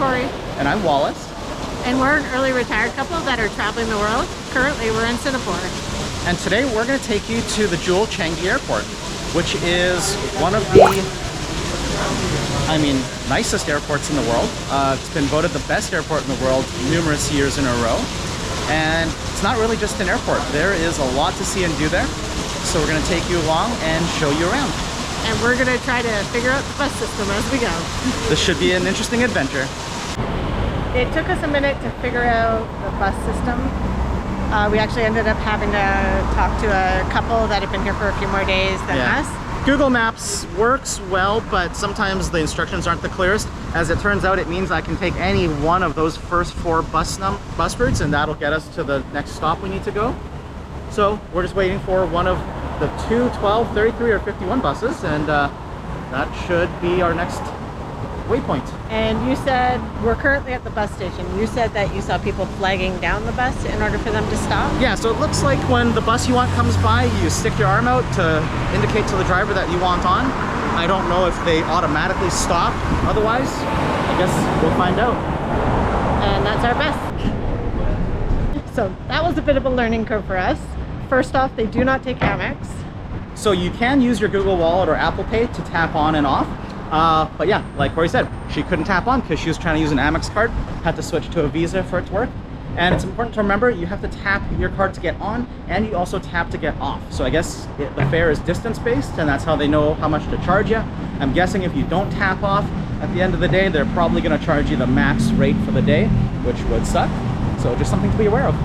Cory. And I'm Wallace. And we're an early retired couple that are traveling the world. Currently, we're in Singapore. And today we're going to take you to the Jewel Changi Airport, which is one of the, nicest airports in the world. It's been voted the best airport in the world numerous years in a row. And it's not really just an airport. There is a lot to see and do there. So we're going to take you along and show you around. And we're going to try to figure out the bus system as we go. This should be an interesting adventure. It took us a minute to figure out the bus system. We actually ended up having to talk to a couple that have been here for a few more days than us. Google Maps works well, but sometimes the instructions aren't the clearest. As it turns out, it means I can take any one of those first 4 bus routes, and that'll get us to the next stop we need to go. So we're just waiting for one of the 2, 12, 33, or 51 buses, and that should be our next waypoint. And you said, we're currently at the bus station. You said that you saw people flagging down the bus in order for them to stop? Yeah, so it looks like when the bus you want comes by, you stick your arm out to indicate to the driver that you want on. I don't know if they automatically stop otherwise. I guess we'll find out. And that's our bus. So that was a bit of a learning curve for us. First off, they do not take Amex. So you can use your Google Wallet or Apple Pay to tap on and off. But yeah, like Cory said, she couldn't tap on because she was trying to use an Amex card, had to switch to a Visa for it to work. And it's important to remember, you have to tap your card to get on, and you also tap to get off. So I guess the fare is distance-based, and that's how they know how much to charge you. I'm guessing if you don't tap off, at the end of the day, they're probably going to charge you the max rate for the day, which would suck. So just something to be aware of.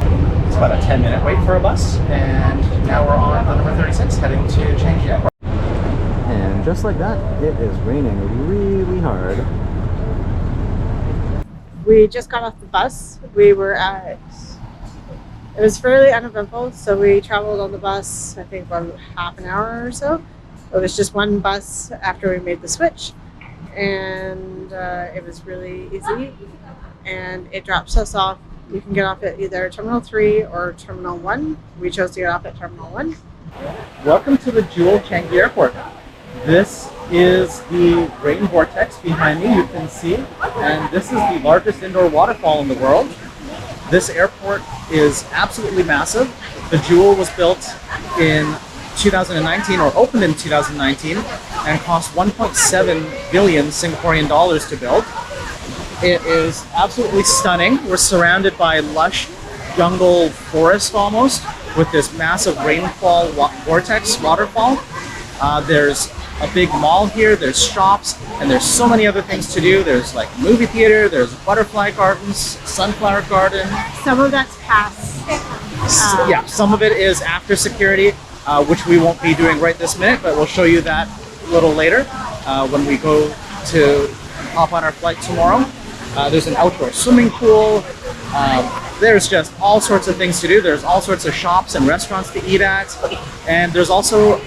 It's about a 10-minute wait for a bus, and now we're on the number 36, heading to Changi Airport. And just like that, it is raining really hard. We just got off the bus. We were it was fairly uneventful, so we traveled on the bus, I think about half an hour or so. It was just one bus after we made the switch, and it was really easy, and it drops us off. You can get off at either Terminal 3 or Terminal 1. We chose to get off at Terminal 1. Welcome to the Jewel Changi Airport. This is the Rain Vortex behind me, you can see, and this is the largest indoor waterfall in the world. This airport is absolutely massive. The Jewel was built in 2019, or opened in 2019, and cost 1.7 billion Singaporean dollars to build. It is absolutely stunning. We're surrounded by lush jungle forest almost, with this massive rainfall vortex waterfall. There's a big mall here, there's shops, and there's so many other things to do. There's like movie theater, there's butterfly gardens, sunflower garden. Some of that's past. Yeah, some of it is after security, which we won't be doing right this minute, but we'll show you that a little later when we go to hop on our flight tomorrow. There's an outdoor swimming pool. There's just all sorts of things to do. There's all sorts of shops and restaurants to eat at. And there's also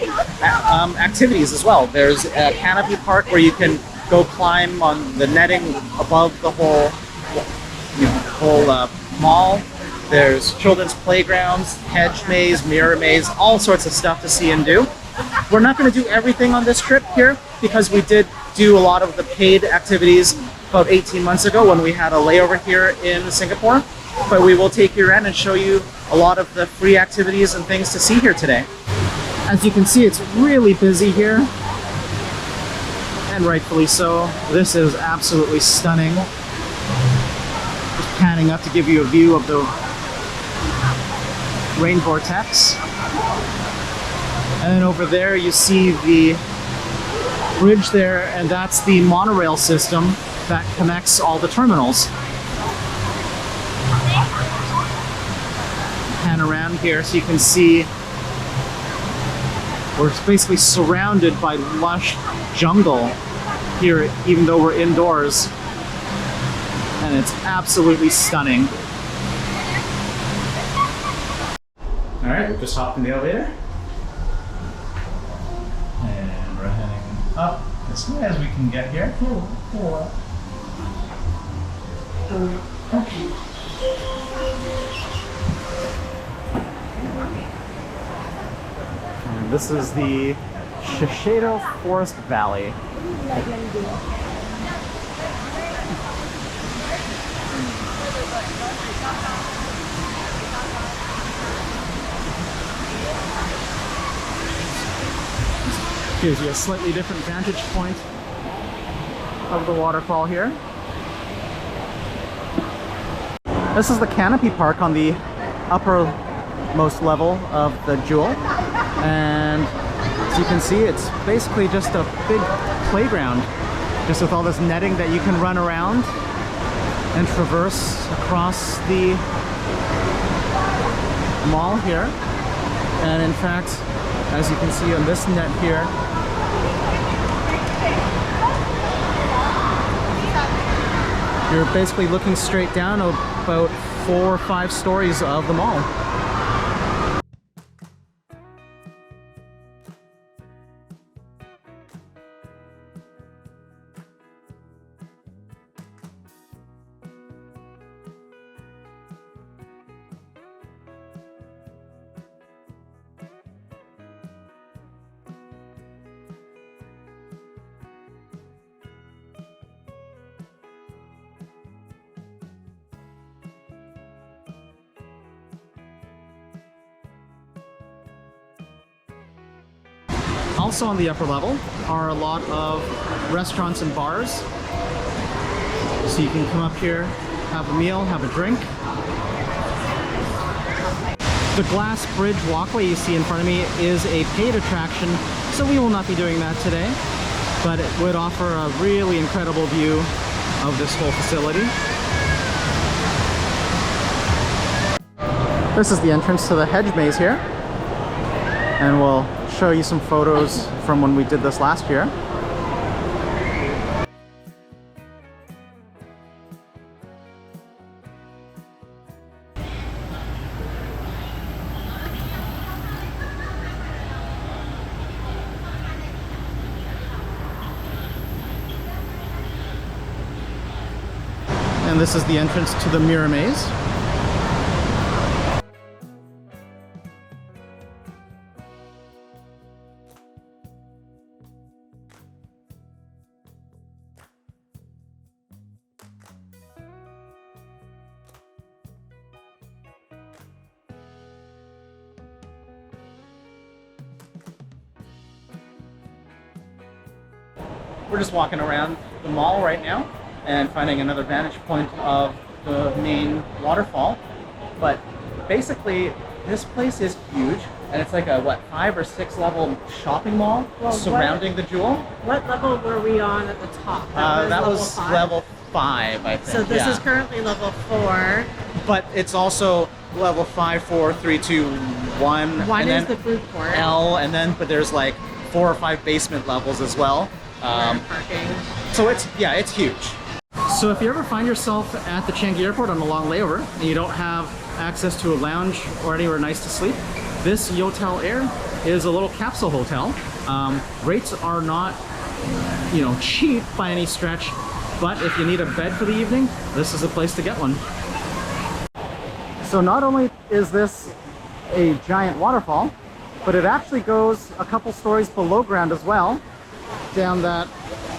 activities as well. There's a Canopy Park where you can go climb on the netting above the whole, mall. There's children's playgrounds, hedge maze, mirror maze, all sorts of stuff to see and do. We're not going to do everything on this trip here because we did do a lot of the paid activities about 18 months ago when we had a layover here in Singapore. But we will take you around and show you a lot of the free activities and things to see here today. As you can see, it's really busy here, and rightfully so. This is absolutely stunning. Just panning up to give you a view of the Rain Vortex. And then over there you see the bridge there, and that's the monorail system that connects all the terminals. Pan around here so you can see we're basically surrounded by lush jungle here, even though we're indoors, and it's absolutely stunning. All right, we've just hopped in the elevator, and we're heading up as soon as we can get here. Okay. And this is the Shiseido Forest Valley. Gives you a slightly different vantage point of the waterfall here. This is the Canopy Park on the uppermost level of the Jewel, and as you can see, it's basically just a big playground, just with all this netting that you can run around and traverse across the mall here. And in fact, as you can see on this net here, you're basically looking straight down about 4 or 5 stories of the mall. Also on the upper level are a lot of restaurants and bars. So you can come up here, have a meal, have a drink. The glass bridge walkway you see in front of me is a paid attraction, so we will not be doing that today, but it would offer a really incredible view of this whole facility. This is the entrance to the hedge maze here, and we'll show you some photos from when we did this last year. And this is the entrance to the mirror maze. We're just walking around the mall right now and finding another vantage point of the main waterfall. But basically, this place is huge, and it's like a, what, 5 or 6 level shopping mall surrounding the Jewel. What level were we on at the top? That was level 5, I think. So this is currently level 4. But it's also level 5, 4, 3, 2, 1. One is the food court. L, but there's like 4 or 5 basement levels as well. Parking. So it's huge. So if you ever find yourself at the Changi Airport on a long layover and you don't have access to a lounge or anywhere nice to sleep, this Yotel Air is a little capsule hotel. Rates are not, cheap by any stretch, but if you need a bed for the evening, this is a place to get one. So not only is this a giant waterfall, but it actually goes a couple stories below ground as well, down that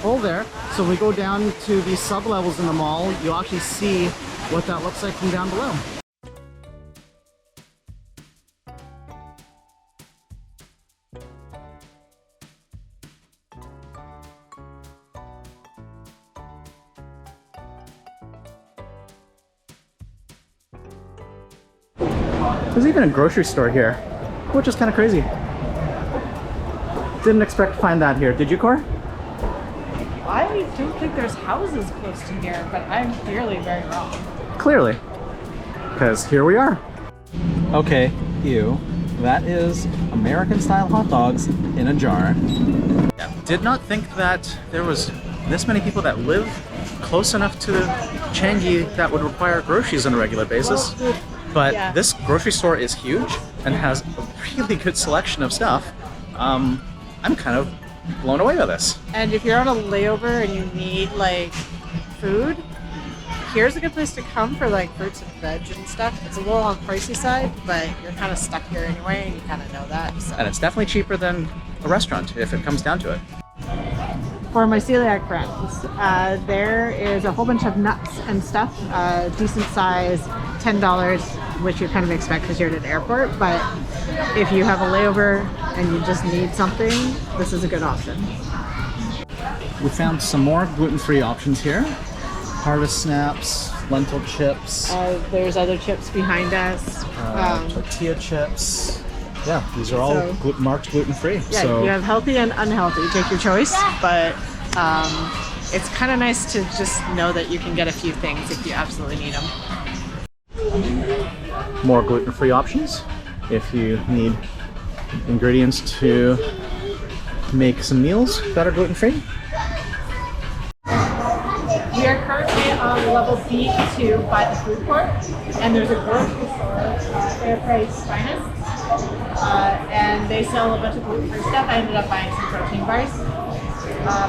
hole there. So when we go down to the sub-levels in the mall, you'll actually see what that looks like from down below. There's even a grocery store here, which is kind of crazy. Didn't expect to find that here. Did you, Cor? I don't think there's houses close to here, but I'm clearly very wrong. Clearly. Because here we are. Okay, that is American-style hot dogs in a jar. Yeah, did not think that there was this many people that live close enough to Changi that would require groceries on a regular basis. But this grocery store is huge and has a really good selection of stuff. I'm kind of blown away by this. And if you're on a layover and you need food, here's a good place to come for fruits and veg and stuff. It's a little on the pricey side, but you're kind of stuck here anyway, and you kind of know that. So. And it's definitely cheaper than a restaurant if it comes down to it. For my celiac friends, there is a whole bunch of nuts and stuff, decent size, $10, which you kind of expect because you're at an airport. But if you have a layover and you just need something, this is a good option. We found some more gluten-free options here. Harvest snaps, lentil chips, There's other chips behind us. tortilla chips. Yeah, these are all So- marked gluten-free. Yeah, So you have healthy and unhealthy. Take your choice, but it's kind of nice to just know that you can get a few things if you absolutely need them. more gluten-free options if you need ingredients to make some meals that are gluten-free. We are currently on level B2 by the food court, and there's a grocery store, Fair Price Finest, and they sell a bunch of gluten-free stuff. I ended up buying some protein bars,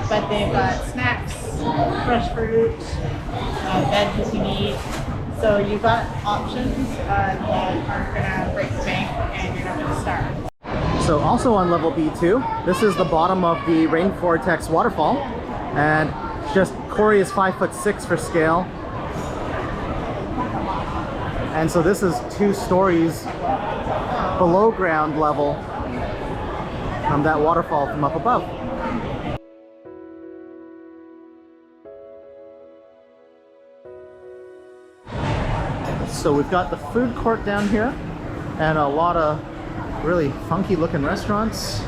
but they've got snacks, fresh fruit, veg if you need. So you've got options that aren't gonna break the bank, and you're not gonna starve. So also on level B2, this is the bottom of the Rain Vortex waterfall, and just Cory is 5'6" for scale, and so this is 2 stories below ground level from that waterfall from up above. So we've got the food court down here and a lot of really funky looking restaurants.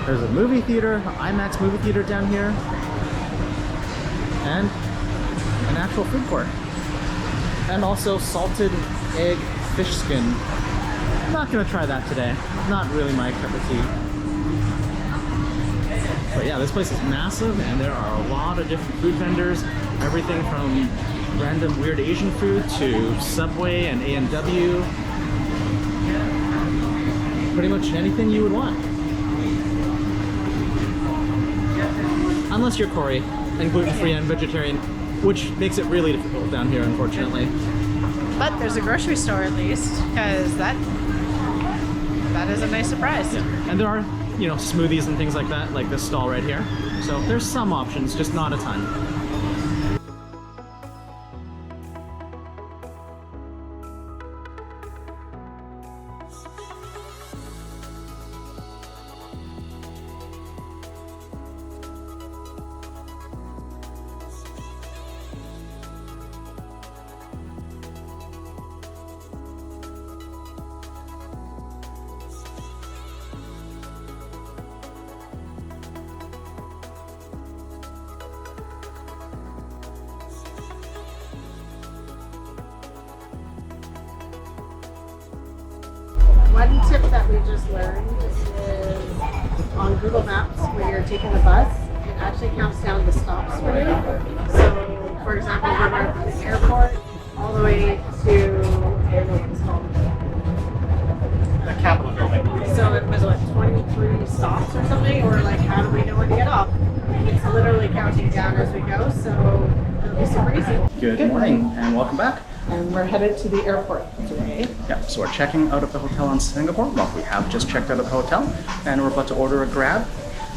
There's a movie theater, IMAX movie theater down here, and an actual food court. And also salted egg fish skin. I'm not gonna try that today. Not really my cup of tea. But yeah, this place is massive and there are a lot of different food vendors. Everything from random weird Asian food to Subway and A&W. Pretty much anything you would want. Unless you're Cory and gluten-free and vegetarian, which makes it really difficult down here, unfortunately. But there's a grocery store at least, because that is a nice surprise. Yeah. And there are, you know, smoothies and things like that, like this stall right here. So there's some options, just not a ton. One tip that we just learned is on Google Maps, when you're taking the bus, it actually counts down the stops for you. So, for example, we were at the airport all the way to, I don't know what it's called. The Capitol building. So it was what, 23 stops or something? Or like, how do we know when to get off? It's literally counting down as we go, so it'll be super easy. Good morning and welcome back. And we're headed to the airport today. Yeah, so we're checking out of the hotel in Singapore. Well, we have just checked out of the hotel and we're about to order a grab.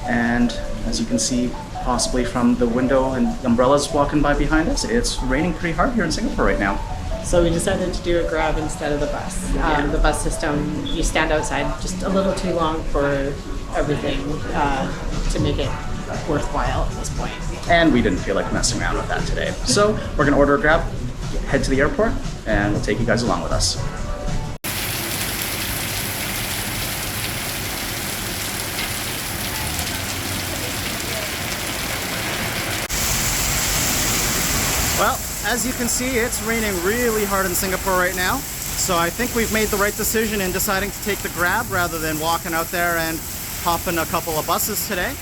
And as you can see, possibly from the window and umbrellas walking by behind us, it's raining pretty hard here in Singapore right now. So we decided to do a grab instead of the bus. The bus system, you stand outside just a little too long for everything to make it worthwhile at this point. And we didn't feel like messing around with that today. So we're gonna order a grab, head to the airport, and we'll take you guys along with us. Well, as you can see, it's raining really hard in Singapore right now. So I think we've made the right decision in deciding to take the grab rather than walking out there and hopping a couple of buses today.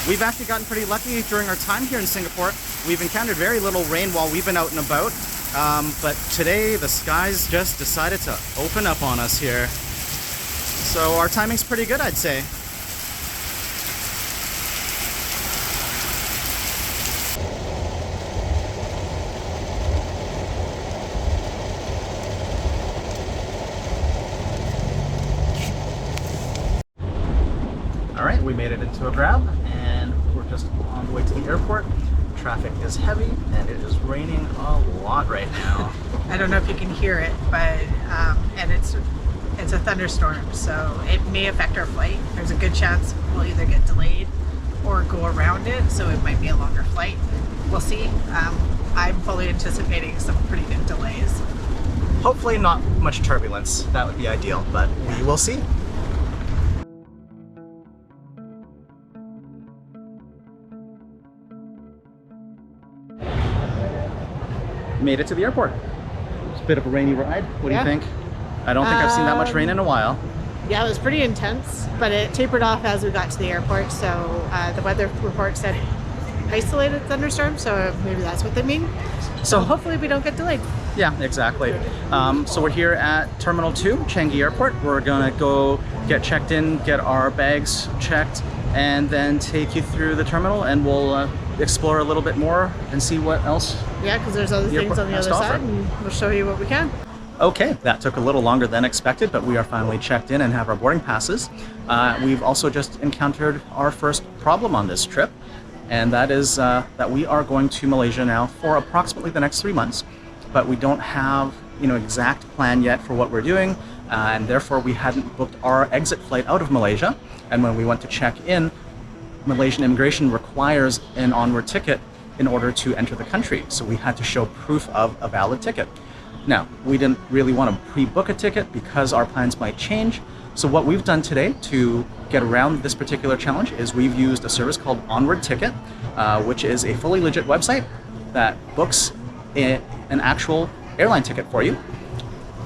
We've actually gotten pretty lucky during our time here in Singapore. We've encountered very little rain while we've been out and about. But today the skies just decided to open up on us here. So our timing's pretty good, I'd say. All right, we made it into a grab and we're just on the way to the airport. Traffic is heavy and it is raining a lot right now. I don't know if you can hear it, but and it's a thunderstorm, so it may affect our flight. There's a good chance we'll either get delayed or go around it, so it might be a longer flight. We'll see. I'm fully anticipating some pretty big delays. Hopefully not much turbulence. That would be ideal, but we will see. Made it to the airport. It's a bit of a rainy ride. What do you think? I don't think I've seen that much rain in a while. Yeah, it was pretty intense, but it tapered off as we got to the airport. So the weather report said isolated thunderstorm, so maybe that's what they mean. So hopefully we don't get delayed. Yeah, exactly. So we're here at Terminal 2, Changi Airport. We're gonna go get checked in, get our bags checked, and then take you through the terminal, and we'll explore a little bit more and see what else. Yeah, because there's other things on the other side, and we'll show you what we can. Okay, that took a little longer than expected, but we are finally checked in and have our boarding passes. We've also just encountered our first problem on this trip, and that is that we are going to Malaysia now for approximately the next 3 months, but we don't have exact plan yet for what we're doing, and therefore we hadn't booked our exit flight out of Malaysia. And when we went to check in, Malaysian immigration requires an onward ticket in order to enter the country, so we had to show proof of a valid ticket. Now, we didn't really want to pre-book a ticket because our plans might change. So what we've done today to get around this particular challenge is we've used a service called Onward Ticket, which is a fully legit website that books an actual airline ticket for you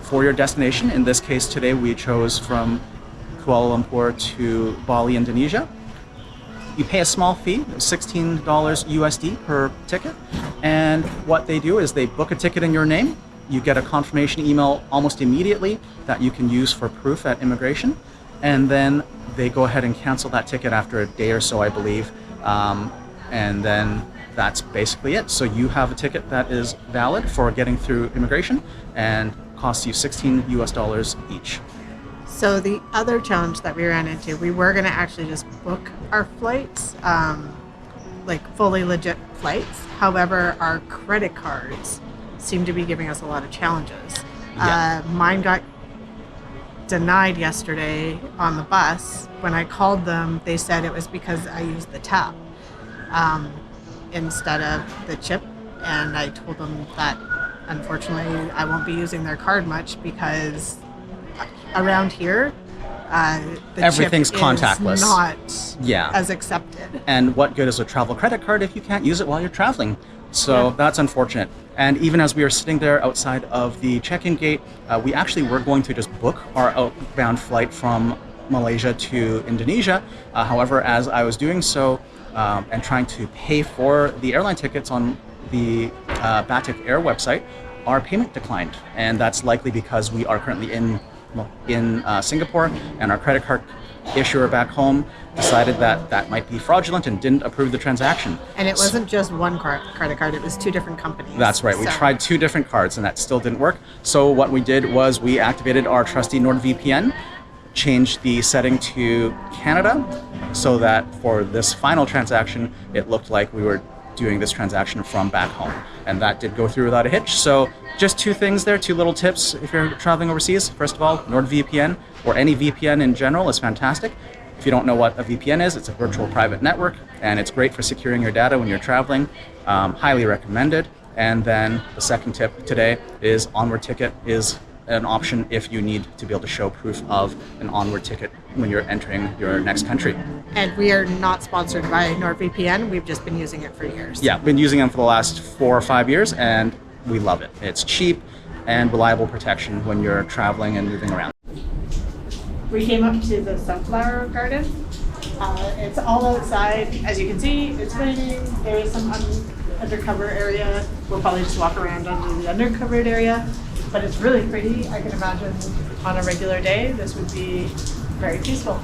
for your destination. In this case today, we chose from Kuala Lumpur to Bali, Indonesia. You pay a small fee, $16 USD per ticket. And what they do is they book a ticket in your name. You get a confirmation email almost immediately that you can use for proof at immigration. And then they go ahead and cancel that ticket after a day or so, I believe. And then that's basically it. So you have a ticket that is valid for getting through immigration and costs you $16 US each. So the other challenge that we ran into, we were going to actually just book our flights, like fully legit flights. However, our credit cards seem to be giving us a lot of challenges. Yeah. Mine got denied yesterday on the bus. When I called them, they said it was because I used the tap instead of the chip. And I told them that unfortunately I won't be using their card much because around here, everything's chip contactless. Is not as accepted. And what good is a travel credit card if you can't use it while you're traveling? So that's unfortunate. And even as we were sitting there outside of the check-in gate, we actually were going to just book our outbound flight from Malaysia to Indonesia. However, as I was doing so and trying to pay for the airline tickets on the Batik Air website, our payment declined. And that's likely because we are currently in Singapore, and our credit card issuer back home decided that that might be fraudulent and didn't approve the transaction. And it wasn't just one credit card, it was two different companies. That's right. We tried 2 different cards and that still didn't work. So what we did was we activated our trusty NordVPN, changed the setting to Canada so that for this final transaction, it looked like we were doing this transaction from back home. And that did go through without a hitch. So just 2 things there, 2 little tips if you're traveling overseas. First of all, NordVPN or any VPN in general is fantastic. If you don't know what a VPN is, it's a virtual private network, and it's great for securing your data when you're traveling. Highly recommended. And then the second tip today is Onward Ticket is an option if you need to be able to show proof of an onward ticket when you're entering your next country. And we are not sponsored by NordVPN. We've just been using it for years. Yeah, been using them for the last 4 or 5 years, and we love it. It's cheap and reliable protection when you're traveling and moving around. We came up to the sunflower garden. It's all outside. As you can see, it's raining. There is some undercover area. We'll probably just walk around under the undercovered area. But it's really pretty. I can imagine on a regular day, this would be very peaceful.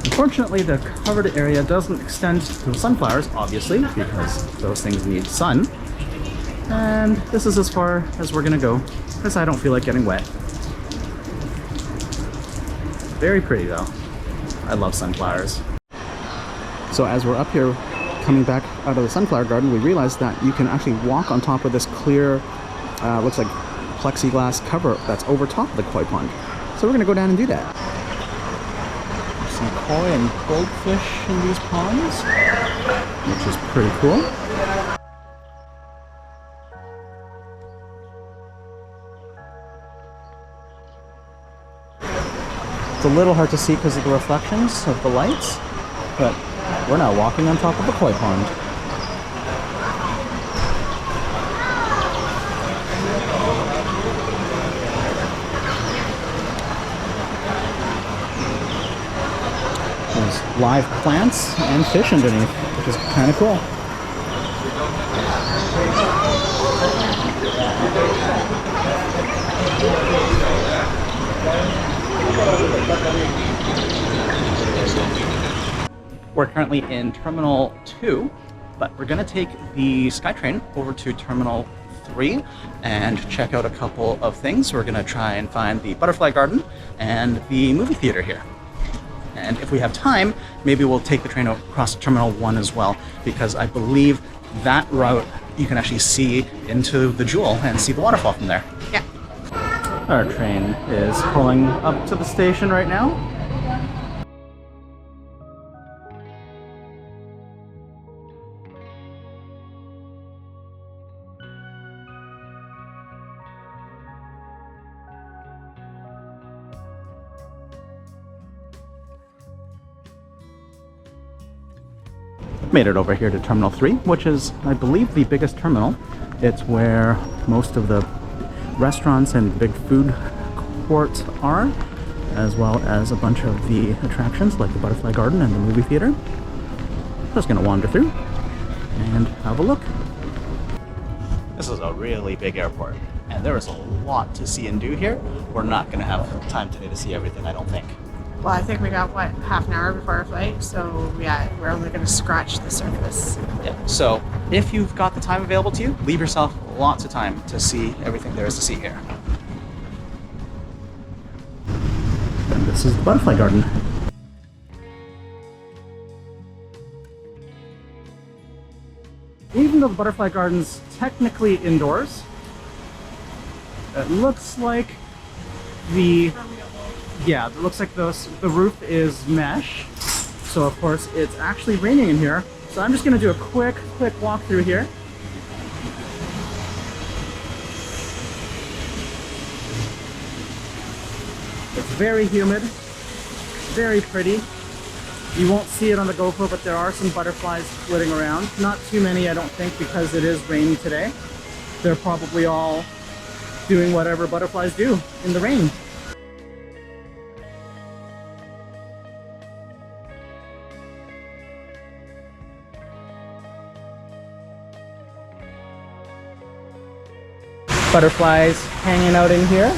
Unfortunately, the covered area doesn't extend to the sunflowers, obviously, because those things need sun. And this is as far as we're gonna go, because I don't feel like getting wet. Very pretty though. I love sunflowers. So as we're up here coming back out of the sunflower garden, we realized that you can actually walk on top of this clear, looks like plexiglass cover that's over top of the koi pond. So we're gonna go down and do that. There's some koi and goldfish in these ponds, which is pretty cool. It's a little hard to see because of the reflections of the lights, but we're now walking on top of the koi pond. There's live plants and fish underneath, which is kind of cool. We're currently in Terminal 2, but we're going to take the SkyTrain over to Terminal 3 and check out a couple of things. We're going to try and find the butterfly garden and the movie theater here. And if we have time, maybe we'll take the train across to Terminal 1 as well, because I believe that route you can actually see into the Jewel and see the waterfall from there. Yeah. Our train is pulling up to the station right now. Made it over here to Terminal 3, which is, I believe, the biggest terminal. It's where most of the restaurants and big food courts are, as well as a bunch of the attractions like the butterfly garden and the movie theater. Just gonna wander through and have a look. This is a really big airport, and there is a lot to see and do here. We're not gonna have time today to see everything, I don't think. Well, I think we got, what, half an hour before our flight, so yeah, we're only going to scratch the surface. Yeah, so if you've got the time available to you, leave yourself lots of time to see everything there is to see here. And this is the butterfly garden. Even though the butterfly garden's technically indoors, it looks like it looks like the roof is mesh. So of course it's actually raining in here. So I'm just gonna do a quick walk through here. It's very humid, very pretty. You won't see it on the GoPro, but there are some butterflies flitting around. Not too many, I don't think, because it is raining today. They're probably all doing whatever butterflies do in the rain. Butterflies hanging out in here.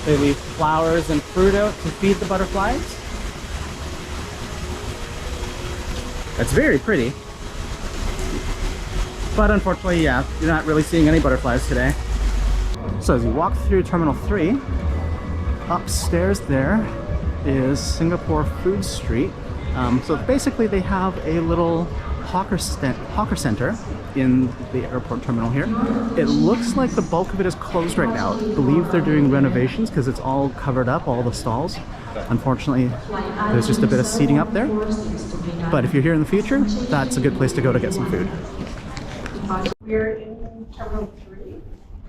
They leave flowers and fruit out to feed the butterflies. It's very pretty. But unfortunately, yeah, you're not really seeing any butterflies today. So as you walk through Terminal 3, upstairs there is Singapore Food Street. So basically they have a little hawker center in the airport terminal here. It looks like the bulk of it is closed right now. I believe they're doing renovations because it's all covered up, all the stalls. Unfortunately, there's just a bit of seating up there. But if you're here in the future, that's a good place to go to get some food. We're in Terminal 3,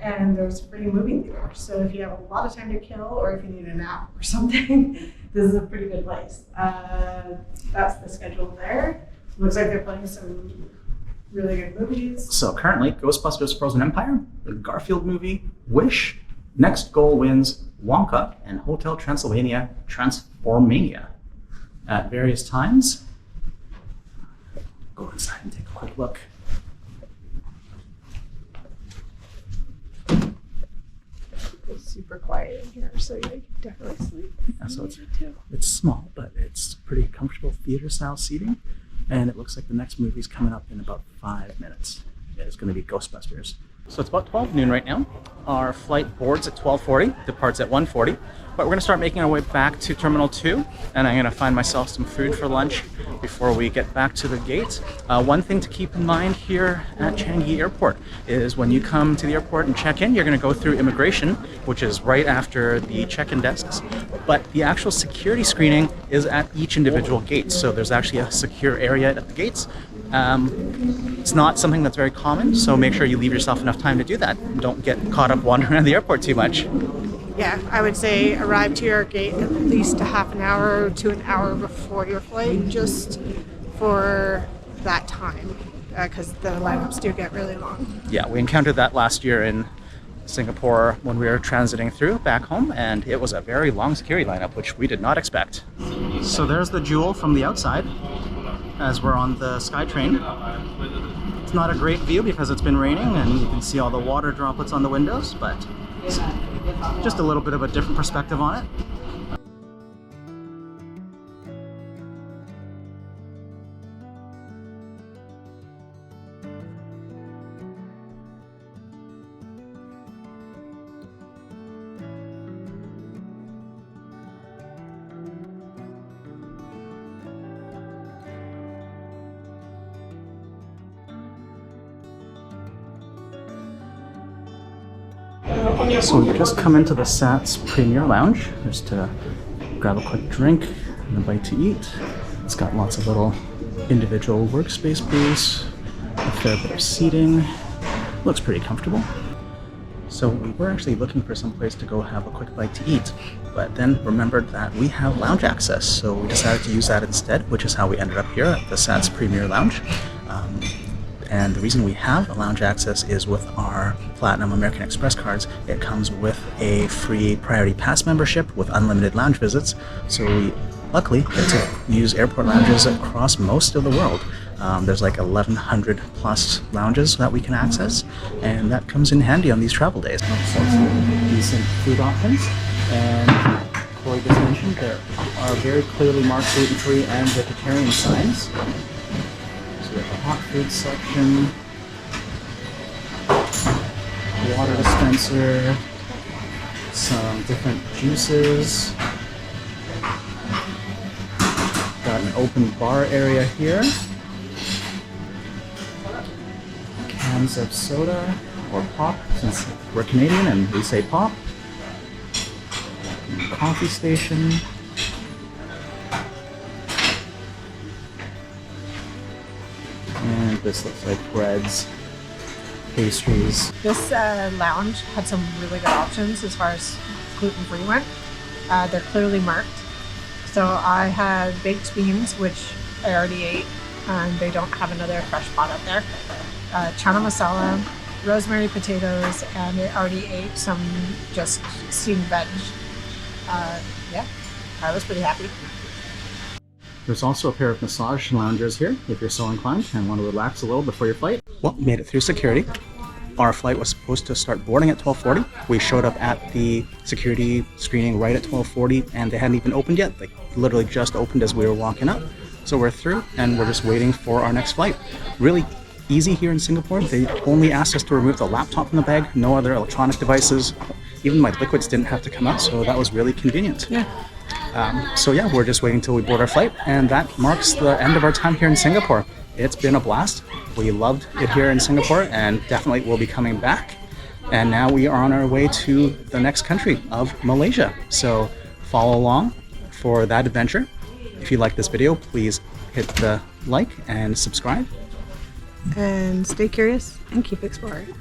and there's a free movie theater. So if you have a lot of time to kill, or if you need a nap or something, this is a pretty good place. That's the schedule there. Looks like they're playing some really good movies. So currently, Ghostbusters Frozen Empire, the Garfield movie, Wish, Next Goal Wins, Wonka, and Hotel Transylvania Transformania at various times. Go inside and take a quick look. It's super quiet in here, so you can definitely sleep. Yeah, so it's small, but it's pretty comfortable theater-style seating. And it looks like the next movie's coming up in about 5 minutes. It's going to be Ghostbusters So it's about 12 noon right now. Our flight boards at 12:40, departs at 1:40. But we're going to start making our way back to Terminal 2, and I'm going to find myself some food for lunch before we get back to the gate. One thing to keep in mind here at Changi Airport is when you come to the airport and check in, you're going to go through immigration, which is right after the check-in desks. But the actual security screening is at each individual gate, so there's actually a secure area at the gates. It's not something that's very common, so make sure you leave yourself enough time to do that. Don't get caught up wandering around the airport too much. Yeah, I would say arrive to your gate at least a half an hour to an hour before your flight, just for that time, because the lineups do get really long. Yeah, we encountered that last year in Singapore when we were transiting through back home, and it was a very long security lineup, which we did not expect. So there's the Jewel from the outside as we're on the SkyTrain. It's not a great view because it's been raining and you can see all the water droplets on the windows, but it's just a little bit of a different perspective on it. So we've just come into the SATS Premier Lounge just to grab a quick drink and a bite to eat. It's got lots of little individual workspace booths, a fair bit of seating. Looks pretty comfortable. So we were actually looking for some place to go have a quick bite to eat, but then remembered that we have lounge access, so we decided to use that instead, which is how we ended up here at the SATS Premier Lounge. And the reason we have a lounge access is with our Platinum American Express cards. It comes with a free Priority Pass membership with unlimited lounge visits. So we luckily get to use airport lounges across most of the world. There's like 1,100 plus lounges that we can access, and that comes in handy on these travel days. So some decent food options, and Cory just mentioned there are very clearly marked gluten-free and vegetarian signs. We have a hot food section, water dispenser, some different juices, got an open bar area here, cans of soda or pop since we're Canadian and we say pop, coffee station. And this looks like breads, pastries. This lounge had some really good options as far as gluten-free went. They're clearly marked. So I had baked beans, which I already ate, and they don't have another fresh pot up there. Chana masala, rosemary potatoes, and I already ate some just steamed veg. Yeah, I was pretty happy. There's also a pair of massage loungers here if you're so inclined and want to relax a little before your flight. Well, we made it through security. Our flight was supposed to start boarding at 12:40. We showed up at the security screening right at 12:40 and they hadn't even opened yet. They literally just opened as we were walking up. So we're through and we're just waiting for our next flight. Really easy here in Singapore. They only asked us to remove the laptop from the bag, no other electronic devices. Even my liquids didn't have to come out, so that was really convenient. Yeah. So yeah, we're just waiting till we board our flight, and that marks the end of our time here in Singapore. It's been a blast. We loved it here in Singapore, and definitely will be coming back. And now we are on our way to the next country of Malaysia. So follow along for that adventure. If you like this video, please hit the like and subscribe. And stay curious and keep exploring.